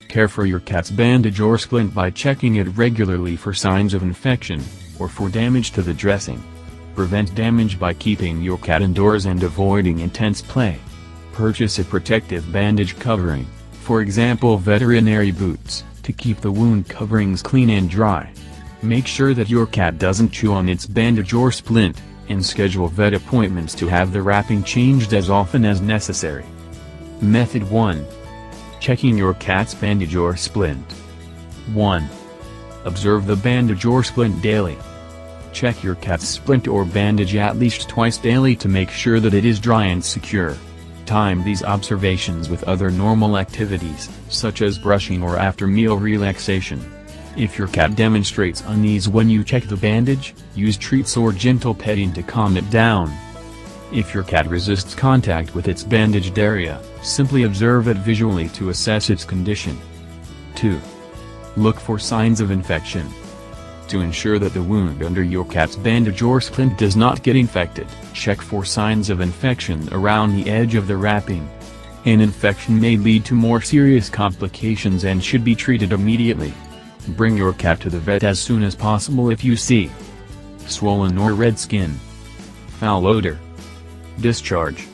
Care for your cat's bandage or splint by checking it regularly for signs of infection, or for damage to the dressing. Prevent damage by keeping your cat indoors and avoiding intense play. Purchase a protective bandage covering, for example veterinary boots, to keep the wound coverings clean and dry. Make sure that your cat doesn't chew on its bandage or splint, and schedule vet appointments to have the wrapping changed as often as necessary. Method 1. Checking your cat's bandage or splint. 1. Observe the bandage or splint daily. Check your cat's splint or bandage at least twice daily to make sure that it is dry and secure. Time these observations with other normal activities, such as brushing or after meal relaxation. If your cat demonstrates unease when you check the bandage, use treats or gentle petting to calm it down. If your cat resists contact with its bandaged area, simply observe it visually to assess its condition. 2. Look for signs of infection. To ensure that the wound under your cat's bandage or splint does not get infected, check for signs of infection around the edge of the wrapping. An infection may lead to more serious complications and should be treated immediately. Bring your cat to the vet as soon as possible if you see swollen or red skin, foul odor, discharge,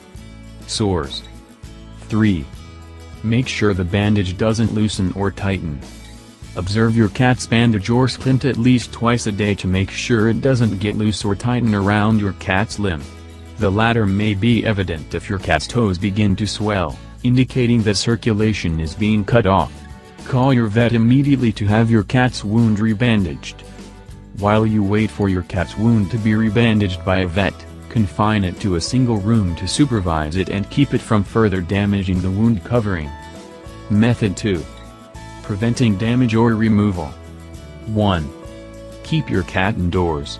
sores. 3. Make sure the bandage doesn't loosen or tighten. Observe your cat's bandage or splint at least twice a day to make sure it doesn't get loose or tighten around your cat's limb. The latter may be evident if your cat's toes begin to swell, indicating that circulation is being cut off. Call your vet immediately to have your cat's wound rebandaged. While you wait for your cat's wound to be rebandaged by a vet, confine it to a single room to supervise it and keep it from further damaging the wound covering. Method 2. Preventing damage or removal. 1. Keep your cat indoors.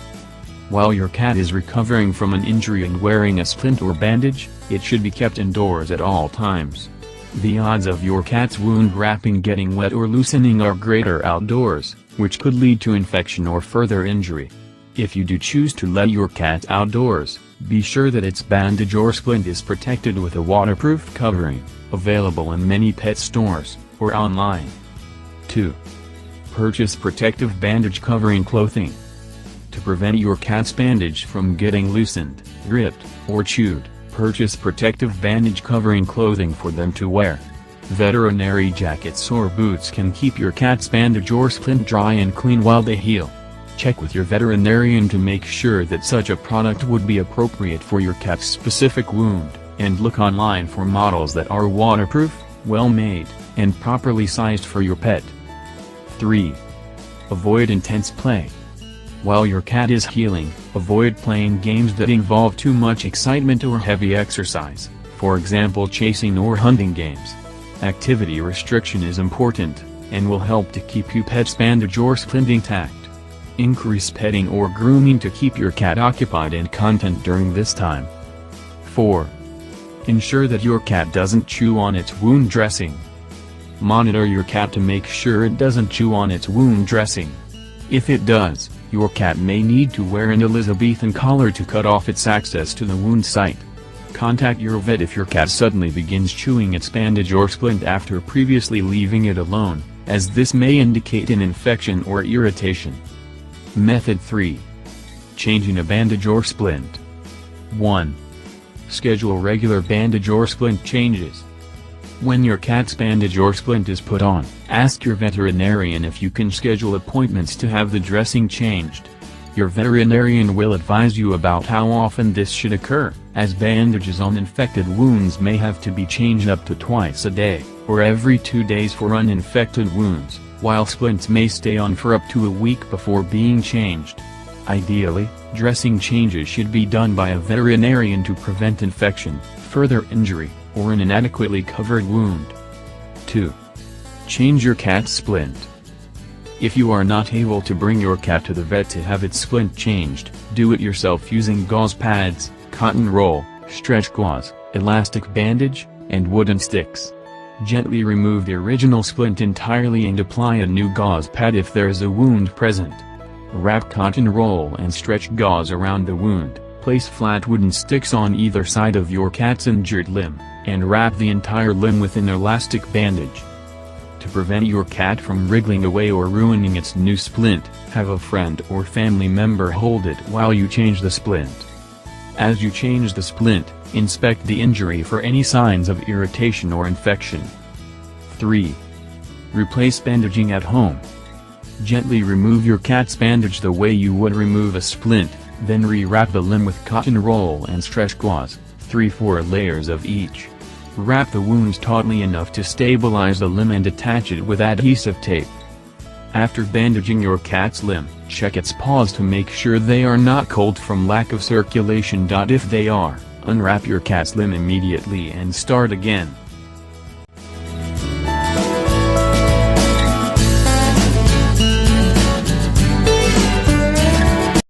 While your cat is recovering from an injury and wearing a splint or bandage, it should be kept indoors at all times. The odds of your cat's wound wrapping getting wet or loosening are greater outdoors, which could lead to infection or further injury. If you do choose to let your cat outdoors, be sure that its bandage or splint is protected with a waterproof covering, available in many pet stores, or online. 2. Purchase protective bandage covering clothing. To prevent your cat's bandage from getting loosened, ripped, or chewed, purchase protective bandage covering clothing for them to wear. Veterinary jackets or boots can keep your cat's bandage or splint dry and clean while they heal. Check with your veterinarian to make sure that such a product would be appropriate for your cat's specific wound, and look online for models that are waterproof, well-made, and properly sized for your pet. 3. Avoid intense play. While your cat is healing, avoid playing games that involve too much excitement or heavy exercise, for example chasing or hunting games. Activity restriction is important, and will help to keep your pet's bandage or splint intact. Increase petting or grooming to keep your cat occupied and content during this time. 4. Ensure that your cat doesn't chew on its wound dressing. Monitor your cat to make sure it doesn't chew on its wound dressing. If it does, your cat may need to wear an Elizabethan collar to cut off its access to the wound site. Contact your vet if your cat suddenly begins chewing its bandage or splint after previously leaving it alone, as this may indicate an infection or irritation. Method 3. Changing a bandage or splint. 1. Schedule regular bandage or splint changes. When your cat's bandage or splint is put on, ask your veterinarian if you can schedule appointments to have the dressing changed. Your veterinarian will advise you about how often this should occur, as bandages on infected wounds may have to be changed up to twice a day, or every 2 days for uninfected wounds, while splints may stay on for up to a week before being changed. Ideally, dressing changes should be done by a veterinarian to prevent infection, further injury, or an inadequately covered wound. 2. Change your cat's splint. If you are not able to bring your cat to the vet to have its splint changed, do it yourself using gauze pads, cotton roll, stretch gauze, elastic bandage, and wooden sticks. Gently remove the original splint entirely and apply a new gauze pad if there is a wound present. Wrap cotton roll and stretch gauze around the wound, place flat wooden sticks on either side of your cat's injured limb, and wrap the entire limb with an elastic bandage. To prevent your cat from wriggling away or ruining its new splint, have a friend or family member hold it while you change the splint. As you change the splint, inspect the injury for any signs of irritation or infection. 3. Replace bandaging at home. Gently remove your cat's bandage the way you would remove a splint, then re-wrap the limb with cotton roll and stretch gauze, 3-4 layers of each. Wrap the wounds tautly enough to stabilize the limb and attach it with adhesive tape. After bandaging your cat's limb, check its paws to make sure they are not cold from lack of circulation. If they are, unwrap your cat's limb immediately and start again.